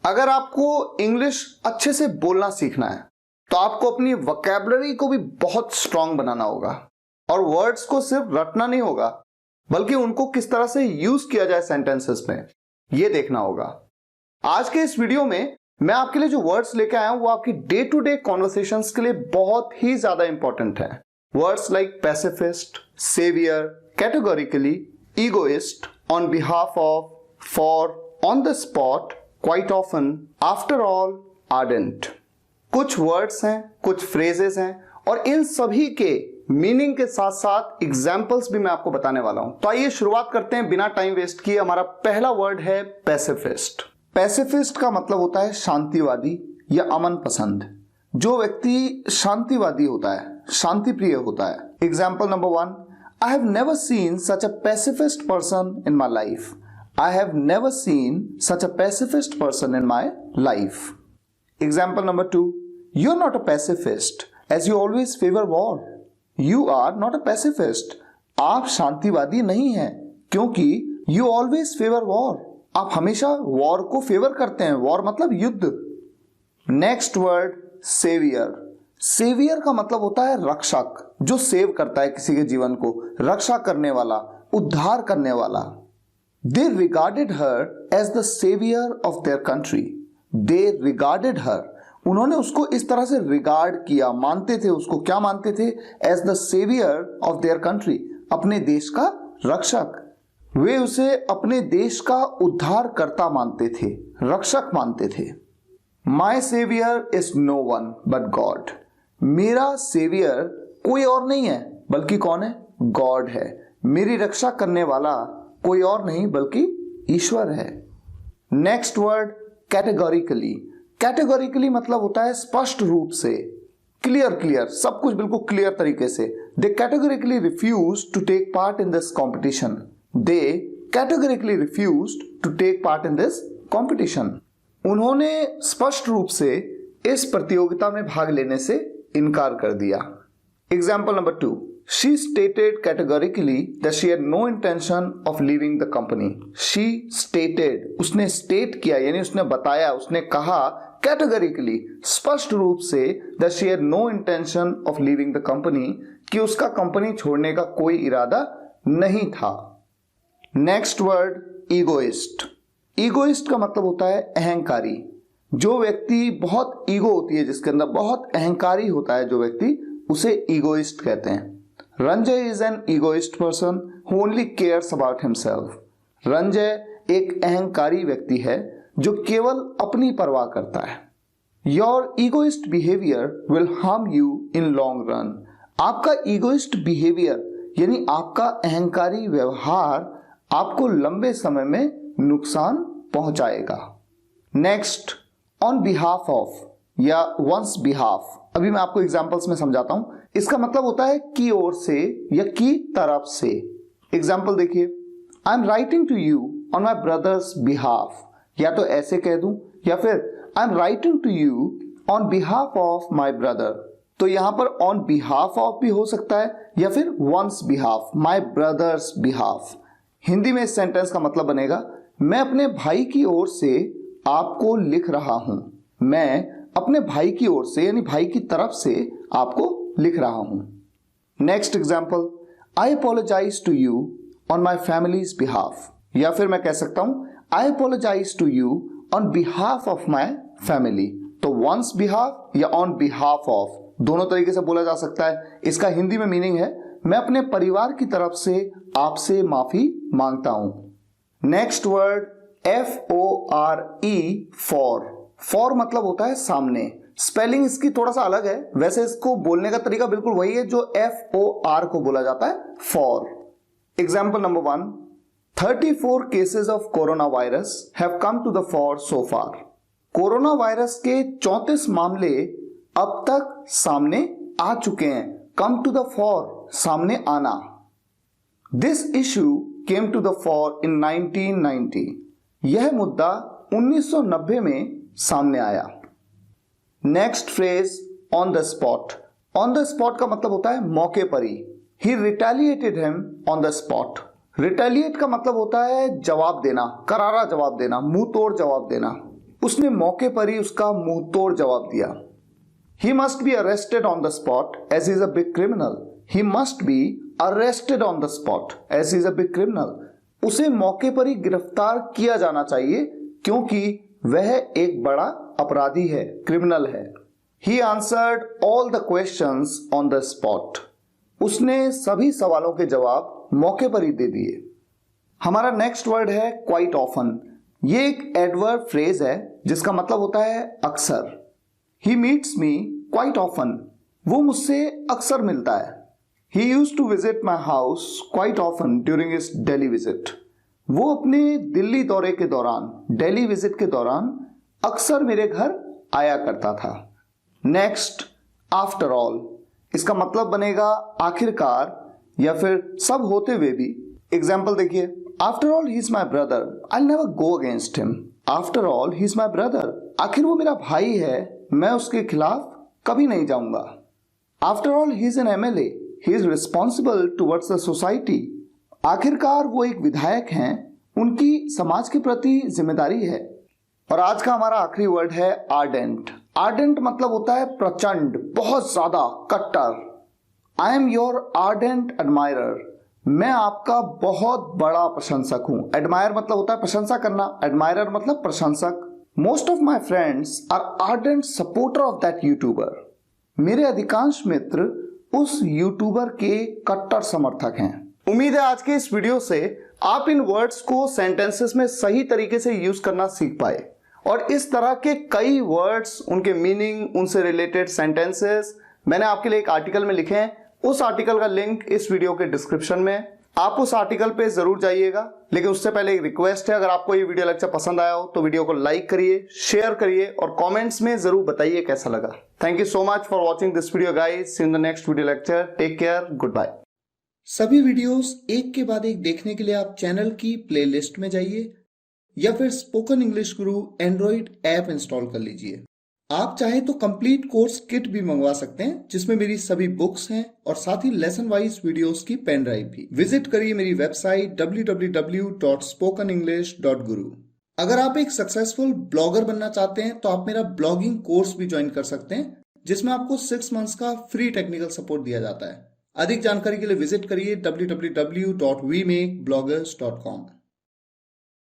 अगर आपको इंग्लिश अच्छे से बोलना सीखना है तो आपको अपनी वोकैबुलरी को भी बहुत स्ट्रांग बनाना होगा और वर्ड्स को सिर्फ रटना नहीं होगा बल्कि उनको किस तरह से यूज किया जाए सेंटेंसेस में, ये देखना होगा। आज के इस वीडियो में मैं आपके लिए जो वर्ड्स लेके आया हूं वो आपकी डे टू डे कॉन्वर्सेशंस के लिए बहुत ही ज्यादा इंपॉर्टेंट है। Words like pacifist, saviour, categorically, egoist, on behalf of, for, on the spot, quite often, after all, ardent. कुछ वर्ड्स हैं, कुछ फ्रेजेस हैं और इन सभी के मीनिंग के साथ साथ एग्जाम्पल्स भी मैं आपको बताने वाला हूं। तो आइए शुरुआत करते हैं बिना टाइम वेस्ट किए। हमारा पहला वर्ड है पैसिफिस्ट। पैसिफिस्ट का मतलब होता है शांतिवादी या अमन पसंद। जो व्यक्ति शांतिवादी होता है, शांति प्रिय होता है। Example number 1, I have never seen such a pacifist person in my life. I have never seen such a pacifist person in my life. Example number 2, you're not a pacifist as you always favor war. You are not a pacifist. आप शांतिवादी नहीं हैं क्योंकि you always favor war. आप हमेशा war को favour करते हैं। war मतलब युद्ध। Next word saviour. सेवियर का मतलब होता है रक्षक, जो सेव करता है किसी के जीवन को, रक्षा करने वाला, उद्धार करने वाला। They regarded her as the savior of their country. They regarded her. उन्होंने उसको इस तरह से रिगार्ड किया, मानते थे उसको। क्या मानते थे? As the savior of their country. अपने देश का रक्षक। वे उसे अपने देश का उद्धारकर्ता मानते थे, रक्षक मानते थे। My savior is no one but God. मेरा सेवियर कोई और नहीं है बल्कि कौन है? गॉड है। मेरी रक्षा करने वाला कोई और नहीं बल्कि ईश्वर है। Next word categorically. कैटेगोरिकली मतलब होता है स्पष्ट रूप से, क्लियर, सब कुछ बिल्कुल क्लियर तरीके से। They categorically refuse to take part in this competition. They categorically refuse to take part in this competition. उन्होंने स्पष्ट रूप से इस प्रतियोगिता में भाग लेने से इनकार कर दिया। Example number 2, she stated categorically that she had no intention of leaving the company. She stated, उसने state किया यानी उसने बताया, उसने कहा categorically, स्पष्ट रूप से that she had no intention of leaving the company, कि उसका कंपनी छोड़ने का कोई इरादा नहीं था। Next word egoist. ईगोइस्ट का मतलब होता है अहंकारी। जो व्यक्ति बहुत ईगो होती है, जिसके अंदर बहुत अहंकारी होता है जो व्यक्ति, उसे ईगोइस्ट कहते हैं। Ranjay is an egoist person who only cares about himself. Ranjay एक अहंकारी व्यक्ति है जो केवल अपनी परवाह करता है। Your egoist behaviour will harm you in long run. आपका ईगोइस्ट बिहेवियर यानी आपका अहंकारी व्यवहार आपको लंबे समय में नुकसान पहुंचाएगा। नेक्स्ट, ऑन बिहाफ ऑफ या वंस बिहाफ। अभी मैं आपको एग्जांपल्स में समझाता हूं। इसका मतलब होता है की ओर से या की तरफ से। एग्जाम्पल देखिए, I am writing to you on my brother's behalf. या तो ऐसे कह दूं या फिर I am writing to you on behalf of my brother. तो यहां पर ऑन बिहाफ ऑफ भी हो सकता है या फिर वंस बिहाफ, माई ब्रदर्स बिहाफ। हिंदी में इस सेंटेंस का मतलब बनेगा, मैं अपने भाई की ओर से आपको लिख रहा हूं। मैं अपने भाई की ओर से यानी भाई की तरफ से आपको लिख रहा हूं। Next example, I apologise to you on my family's behalf. या फिर मैं कह सकता हूं, I apologise to you on behalf of my family. तो वंस बिहाफ या ऑन बिहाफ ऑफ दोनों तरीके से बोला जा सकता है। इसका हिंदी में मीनिंग है, मैं अपने परिवार की तरफ से आपसे माफी मांगता हूं। Next word FORE, for. For मतलब होता है सामने। स्पेलिंग इसकी थोड़ा सा अलग है, वैसे इसको बोलने का तरीका बिल्कुल वही है जो FOR को बोला जाता है, for. Example number 1, 34 cases of corona virus have come to the fore so far. Corona virus के 34 मामले अब तक सामने आ चुके हैं। कम टू द फॉर, सामने आना। This issue came to the fore in 1990। यह मुद्दा 1990 में सामने आया। Next phrase, on the spot. On the spot का मतलब होता है मौके पर ही। He retaliated him on the spot. Retaliate का मतलब होता है जवाब देना, करारा जवाब देना, मुंह तोड़ जवाब देना। उसने मौके पर ही उसका मुंह तोड़ जवाब दिया। He must be arrested on the spot as he is a big criminal. He must be arrested on the spot as he is a big criminal. उसे मौके पर ही गिरफ्तार किया जाना चाहिए क्योंकि वह एक बड़ा अपराधी है, क्रिमिनल है। He answered all the questions on the spot. उसने सभी सवालों के जवाब मौके पर ही दे दिए। हमारा नेक्स्ट वर्ड है क्वाइट ऑफन। ये एक एडवर्ब फ्रेज है जिसका मतलब होता है अक्सर। He meets me quite often. वो मुझसे अक्सर मिलता है। He used to visit my house quite often during his Delhi visit. वो अपने दिल्ली दौरे के दौरान, दिल्ली विजिट के दौरान अक्सर मेरे घर आया करता था। Next, after all. इसका मतलब बनेगा आखिरकार या फिर सब होते हुए भी। एग्जाम्पल देखिए, after all he is my brother, I never go against him. After all he is my brother, आखिर वो मेरा भाई है, मैं उसके खिलाफ कभी नहीं जाऊंगा। After all he is an MLA, he is responsible towards the society. आखिरकार वो एक विधायक हैं, उनकी समाज के प्रति जिम्मेदारी है। और आज का हमारा आखिरी वर्ड है आर्डेंट। आर्डेंट मतलब होता है प्रचंड, बहुत ज्यादा, कट्टर। I am your ardent admirer, मैं आपका बहुत बड़ा प्रशंसक हूं। एडमायर मतलब होता है प्रशंसा करना, एडमायरर मतलब प्रशंसक। Most of my friends are ardent supporter of that YouTuber. मेरे अधिकांश मित्र उस यूट्यूबर के कट्टर समर्थक हैं। उम्मीद है आज के इस वीडियो से आप इन वर्ड्स को सेंटेंसेस में सही तरीके से यूज करना सीख पाए और इस तरह के कई वर्ड्स, उनके मीनिंग, उनसे रिलेटेड सेंटेंसेस मैंने आपके लिए एक आर्टिकल में लिखे हैं। उस आर्टिकल का लिंक इस वीडियो के डिस्क्रिप्शन में, आप उस आर्टिकल पे जरूर जाइएगा। लेकिन उससे पहले एक रिक्वेस्ट है, अगर आपको ये वीडियो लेक्चर पसंद आया हो तो वीडियो को लाइक करिए, शेयर करिए और कमेंट्स में जरूर बताइए कैसा लगा। Thank you so much for watching this video guys. See you in the next video lecture. Take care, good bye. सभी वीडियोस एक के बाद एक देखने के लिए आप चैनल की प्लेलिस्ट में जाइए या फिर स्पोकन इंग्लिश गुरु एंड्रॉइड ऐप इंस्टॉल कर लीजिए। आप चाहे तो कंप्लीट कोर्स किट भी मंगवा सकते हैं जिसमें मेरी सभी बुक्स हैं और साथ ही लेसन वाइज वीडियोस की पेन ड्राइव भी। विजिट करिए मेरी वेबसाइट www.spokenenglish.guru। अगर आप एक सक्सेसफुल ब्लॉगर बनना चाहते हैं तो आप मेरा ब्लॉगिंग कोर्स भी ज्वाइन कर सकते हैं जिसमें आपको 6 मंथ्स का फ्री टेक्निकल सपोर्ट दिया जाता है। अधिक जानकारी के लिए विजिट करिए www.wemakebloggers.com।